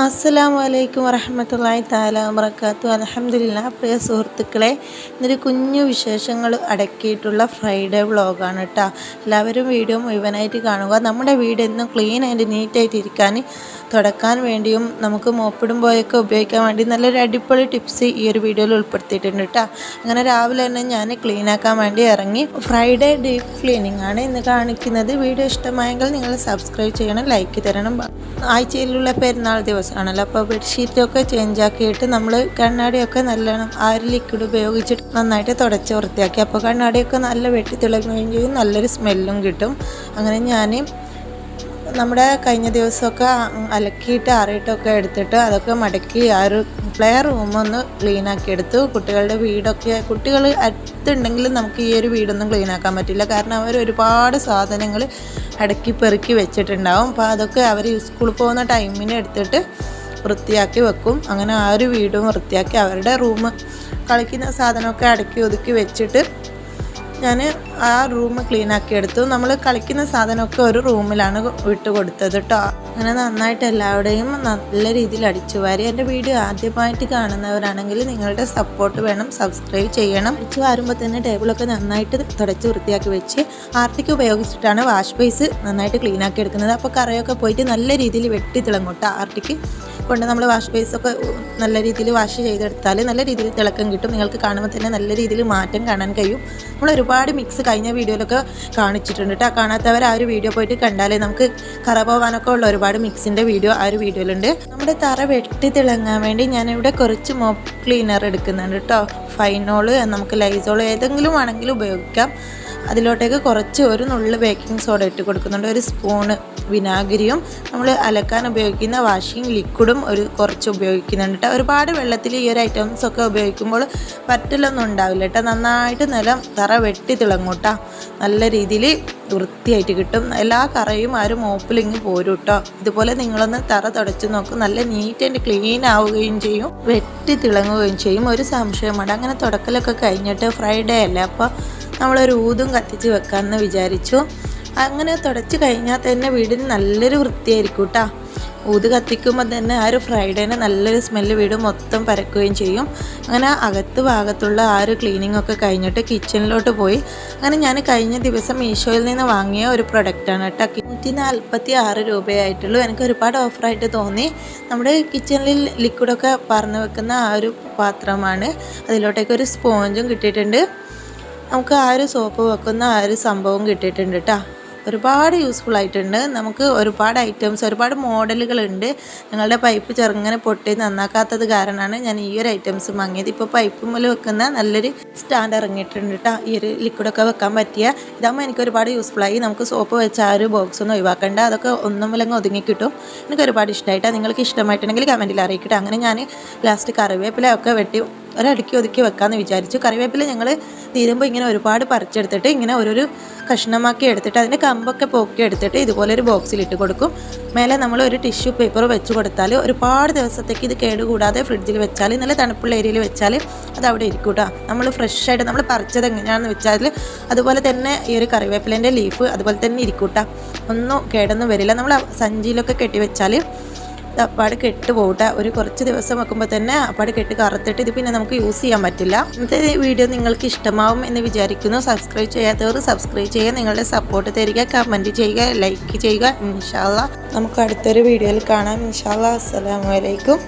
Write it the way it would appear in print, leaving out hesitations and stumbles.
അസ്സലാമു അലൈക്കും വറഹ്മത്തുള്ളാഹി തആല വബറകാതുഹു. അൽഹംദുലില്ലാഹ്. പ്രിയ സുഹൃത്തുക്കളെ, ഇന്നൊരു കുഞ്ഞു വിശേഷങ്ങൾ അടക്കിയിട്ടുള്ള ഫ്രൈഡേ വ്ളോഗാണ് കേട്ടോ. എല്ലാവരും വീഡിയോ മുഴുവനായിട്ട് കാണുക. നമ്മുടെ വീട് എന്നും ക്ലീൻ ആൻഡ് നീറ്റായിട്ട് ഇരിക്കാൻ, തുടക്കാൻ വേണ്ടിയും നമുക്ക് മോപ്പിടുമ്പോഴൊക്കെ ഉപയോഗിക്കാൻ വേണ്ടി നല്ലൊരു അടിപൊളി ടിപ്സ് ഈ ഒരു വീഡിയോയിൽ ഉൾപ്പെടുത്തിയിട്ടുണ്ട് കേട്ടോ. അങ്ങനെ രാവിലെ തന്നെ ഞാൻ ക്ലീനാക്കാൻ വേണ്ടി ഇറങ്ങി. ഫ്രൈഡേ ഡീപ്പ് ക്ലീനിങ് ആണ് ഇന്ന് കാണിക്കുന്നത്. വീഡിയോ ഇഷ്ടമായെങ്കിൽ നിങ്ങൾ സബ്സ്ക്രൈബ് ചെയ്യണം, ലൈക്ക് തരണം. ആഴ്ചയിലുള്ള പെരുന്നാൾ ദിവസമാണല്ലോ, അപ്പോൾ ബെഡ്ഷീറ്റൊക്കെ ചേഞ്ച് ആക്കിയിട്ട് നമ്മൾ കണ്ണാടിയൊക്കെ നല്ലോണം ആ ഒരു ലിക്വിഡ് ഉപയോഗിച്ചിട്ട് നന്നായിട്ട് തുടച്ച് വൃത്തിയാക്കി. അപ്പോൾ കണ്ണാടിയൊക്കെ നല്ല വെട്ടി തിളങ്ങുകയും ചെയ്യും, നല്ലൊരു സ്മെല്ലും കിട്ടും. അങ്ങനെ ഞാൻ നമ്മുടെ കഴിഞ്ഞ ദിവസമൊക്കെ അലക്കിയിട്ട് ആറിയിട്ടൊക്കെ എടുത്തിട്ട് അതൊക്കെ മടക്കി ആ ഒരു പ്ലേ റൂമൊന്ന് ക്ലീനാക്കി എടുത്തു. കുട്ടികളുടെ വീടൊക്കെ, കുട്ടികൾ അടുത്തുണ്ടെങ്കിലും നമുക്ക് ഈ ഒരു വീടൊന്നും ക്ലീനാക്കാൻ പറ്റില്ല, കാരണം അവർ ഒരുപാട് സാധനങ്ങൾ അടുക്കി പെറുക്കി വെച്ചിട്ടുണ്ടാവും. അപ്പോൾ അതൊക്കെ അവർ സ്കൂളിൽ പോകുന്ന ടൈമിന് എടുത്തിട്ട് വൃത്തിയാക്കി വെക്കും. അങ്ങനെ ആ ഒരു വീടും വൃത്തിയാക്കി അവരുടെ റൂം കളിക്കുന്ന സാധനമൊക്കെ അടുക്കി ഒതുക്കി വെച്ചിട്ട് ഞാൻ ആ റൂം ക്ലീനാക്കി എടുത്തു. നമ്മൾ കളിക്കുന്ന സാധനമൊക്കെ ഒരു റൂമിലാണ് വിട്ട് കൊടുത്തത് കേട്ടോ. അങ്ങനെ നന്നായിട്ട് എല്ലാവരുടെയും നല്ല രീതിയിൽ അടിച്ചു വാരി. എൻ്റെ വീഡിയോ ആദ്യമായിട്ട് കാണുന്നവരാണെങ്കിൽ നിങ്ങളുടെ സപ്പോർട്ട് വേണം, സബ്സ്ക്രൈബ് ചെയ്യണം. അടിച്ചു വാരുമ്പോൾ തന്നെ ടേബിളൊക്കെ നന്നായിട്ട് തുടച്ച് വൃത്തിയാക്കി വെച്ച് ആർട്ടിക്ക് ഉപയോഗിച്ചിട്ടാണ് വാഷ് ബേസ് നന്നായിട്ട് ക്ലീനാക്കി എടുക്കുന്നത്. അപ്പോൾ കറയൊക്കെ പോയിട്ട് നല്ല രീതിയിൽ വെട്ടി തിളങ്ങും കേട്ടോ. ആർട്ടിക്ക് കൊണ്ട് നമ്മൾ വാഷ് ബേസൊക്കെ നല്ല രീതിയിൽ വാഷ് ചെയ്തെടുത്താൽ നല്ല രീതിയിൽ തിളക്കം കിട്ടും. നിങ്ങൾക്ക് കാണുമ്പോൾ തന്നെ നല്ല രീതിയിൽ മാറ്റം കാണാൻ കഴിയും. നമ്മൾ ഒരുപാട് മിക്സ് കഴിഞ്ഞ വീഡിയോയിലൊക്കെ കാണിച്ചിട്ടുണ്ട് കേട്ടോ. കാണാത്തവർ ആ ഒരു വീഡിയോ പോയിട്ട് കണ്ടാലേ നമുക്ക് കറ പോകാനൊക്കെ ഉള്ള ഒരുപാട് മിക്സിൻ്റെ വീഡിയോ ആ ഒരു വീഡിയോയിലുണ്ട്. നമ്മുടെ തറ വെട്ടി തിളങ്ങാൻ വേണ്ടി ഞാനിവിടെ കുറച്ച് മോപ്പ് ക്ലീനർ എടുക്കുന്നുണ്ട് കേട്ടോ. ഫൈനോള്, നമുക്ക് ലൈസോൾ ഏതെങ്കിലും ആണെങ്കിലും ഉപയോഗിക്കാം. അതിലോട്ടേക്ക് കുറച്ച് ഒരു നുള്ളു ബേക്കിംഗ് സോഡ ഇട്ട് കൊടുക്കുന്നുണ്ട്. ഒരു സ്പൂണ് വിനാഗിരിയും നമ്മൾ അലക്കാൻ ഉപയോഗിക്കുന്ന വാഷിംഗ് ലിക്വിഡും കുറച്ച് ഉപയോഗിക്കുന്നുണ്ട് കേട്ടോ. ഒരുപാട് വെള്ളത്തിൽ ഈ ഒരു ഐറ്റംസൊക്കെ ഉപയോഗിക്കുമ്പോൾ പറ്റലൊന്നും ഉണ്ടാവില്ല കേട്ടോ. നന്നായിട്ട് തറ വെട്ടി തിളങ്ങും കേട്ടോ. നല്ല രീതിയിൽ വൃത്തിയായിട്ട് കിട്ടും. എല്ലാ കറയും ആ ഒരു മോപ്പിലിങ്ങ് പോരും കേട്ടോ. ഇതുപോലെ നിങ്ങളൊന്ന് തറ തുടച്ച് നോക്കും, നല്ല നീറ്റ് ആൻഡ് ക്ലീൻ ആവുകയും ചെയ്യും, വെട്ടി തിളങ്ങുകയും ചെയ്യും. ഒരു സംശയമാണ്. അങ്ങനെ തുടക്കലൊക്കെ കഴിഞ്ഞിട്ട് ഫ്രൈഡേ അല്ലേ, അപ്പോൾ നമ്മളൊരു ഊതും കത്തിച്ച് വെക്കാമെന്ന് വിചാരിച്ചു. അങ്ങനെ തുടച്ച് കഴിഞ്ഞാൽ തന്നെ വീടിന് നല്ലൊരു വൃത്തിയായിരിക്കും കേട്ടോ. ഊത് കത്തിക്കുമ്പോൾ തന്നെ ആ ഒരു ഫ്രൈഡേനെ നല്ലൊരു സ്മെല്ല് വീട് മൊത്തം പരക്കുകയും ചെയ്യും. അങ്ങനെ അകത്ത് ഭാഗത്തുള്ള ആ ഒരു ക്ലീനിങ് ഒക്കെ കഴിഞ്ഞിട്ട് കിച്ചണിലോട്ട് പോയി. അങ്ങനെ ഞാൻ കഴിഞ്ഞ ദിവസം മീഷോയിൽ നിന്ന് വാങ്ങിയ ഒരു പ്രൊഡക്റ്റാണ് കേട്ടോ. 146 രൂപയായിട്ടുള്ളൂ. എനിക്ക് ഒരുപാട് ഓഫറായിട്ട് തോന്നി. നമ്മുടെ കിച്ചണിൽ ലിക്വിഡൊക്കെ പറന്ന് വെക്കുന്ന ആ ഒരു പാത്രമാണ്. അതിലോട്ടേക്ക് ഒരു സ്പോഞ്ചും കിട്ടിയിട്ടുണ്ട്. നമുക്ക് ആ ഒരു സോപ്പ് വെക്കുന്ന ആ ഒരു സംഭവം കിട്ടിയിട്ടുണ്ട് കേട്ടോ. ഒരുപാട് യൂസ്ഫുൾ ആയിട്ടുണ്ട്. നമുക്ക് ഒരുപാട് ഐറ്റംസ്, ഒരുപാട് മോഡലുകളുണ്ട്. ഞങ്ങളുടെ പൈപ്പ് ചെറുങ്ങനെ പൊട്ടി നന്നാക്കാത്തത് കാരണമാണ് ഞാൻ ഈ ഒരു ഐറ്റംസ് വാങ്ങിയത്. ഇപ്പോൾ പൈപ്പ് മുതൽ വെക്കുന്ന നല്ലൊരു സ്റ്റാൻഡ് ഇറങ്ങിയിട്ടുണ്ട് കേട്ടോ. ഈ ഒരു ലിക്വിഡൊക്കെ വെക്കാൻ പറ്റിയ ഇതാകുമ്പോൾ എനിക്ക് ഒരുപാട് യൂസ്ഫുള്ളായി. നമുക്ക് സോപ്പ് വെച്ച ആ ഒരു ബോക്സ് ഒന്നും ഒഴിവാക്കേണ്ട, അതൊക്കെ ഒന്നുമില്ലെങ്കിൽ ഒതുങ്ങി കിട്ടും. എനിക്ക് ഒരുപാട് ഇഷ്ടമായിട്ടാണ്. നിങ്ങൾക്ക് ഇഷ്ടമായിട്ടുണ്ടെങ്കിൽ കമൻറ്റിൽ അറിയിക്കട്ടെ. അങ്ങനെ ഞാൻ ലാസ്റ്റ് കറിവേപ്പിലൊക്കെ വെട്ടി ഒരടുക്കി ഒതുക്കി വെക്കാമെന്ന് വിചാരിച്ചു. കറിവേപ്പില ഞങ്ങൾ തീരുമ്പോൾ ഇങ്ങനെ ഒരുപാട് പറിച്ചെടുത്തിട്ട് ഇങ്ങനെ ഓരോരു കഷ്ണമാക്കി എടുത്തിട്ട് അതിൻ്റെ കമ്പൊക്കെ പോക്കി എടുത്തിട്ട് ഇതുപോലെ ഒരു ബോക്സിലിട്ട് കൊടുക്കും. മേലെ നമ്മൾ ഒരു ടിഷ്യൂ പേപ്പർ വെച്ച് കൊടുത്താൽ ഒരുപാട് ദിവസത്തേക്ക് ഇത് കേടുകൂടാതെ ഫ്രിഡ്ജിൽ വെച്ചാൽ, നല്ല തണുപ്പുള്ള ഏരിയയിൽ വെച്ചാൽ അത് അവിടെ ഇരിക്കും കേട്ടോ. നമ്മൾ ഫ്രഷായിട്ട് നമ്മൾ പറിച്ചത് എങ്ങനെയാണെന്ന് വെച്ചാൽ അതുപോലെ തന്നെ ഈ ഒരു കറിവേപ്പിലേൻ്റെ ലീഫ് അതുപോലെ തന്നെ ഇരിക്കും കേട്ടോ. ഒന്നും കേടൊന്നും വരില്ല. നമ്മൾ സഞ്ചിയിലൊക്കെ കെട്ടി വെച്ചാൽ അപ്പാട് കെട്ട് പോകട്ടെ. ഒരു കുറച്ച് ദിവസം വെക്കുമ്പോൾ തന്നെ അപ്പാട് കെട്ട് കറുത്തിട്ട് ഇത് പിന്നെ നമുക്ക് യൂസ് ചെയ്യാൻ പറ്റില്ല. ഇന്നത്തെ വീഡിയോ നിങ്ങൾക്ക് ഇഷ്ടമാവും എന്ന് വിചാരിക്കുന്നു. സബ്സ്ക്രൈബ് ചെയ്യാത്തവർ സബ്സ്ക്രൈബ് ചെയ്യുക, നിങ്ങളുടെ സപ്പോർട്ട് തരിക, കമൻറ്റ് ചെയ്യുക, ലൈക്ക് ചെയ്യുക. ഇൻഷാ അല്ലാഹ് നമുക്ക് അടുത്തൊരു വീഡിയോയിൽ കാണാം. ഇൻഷാ അല്ലാഹ്. അസ്സലാമു അലൈക്കും.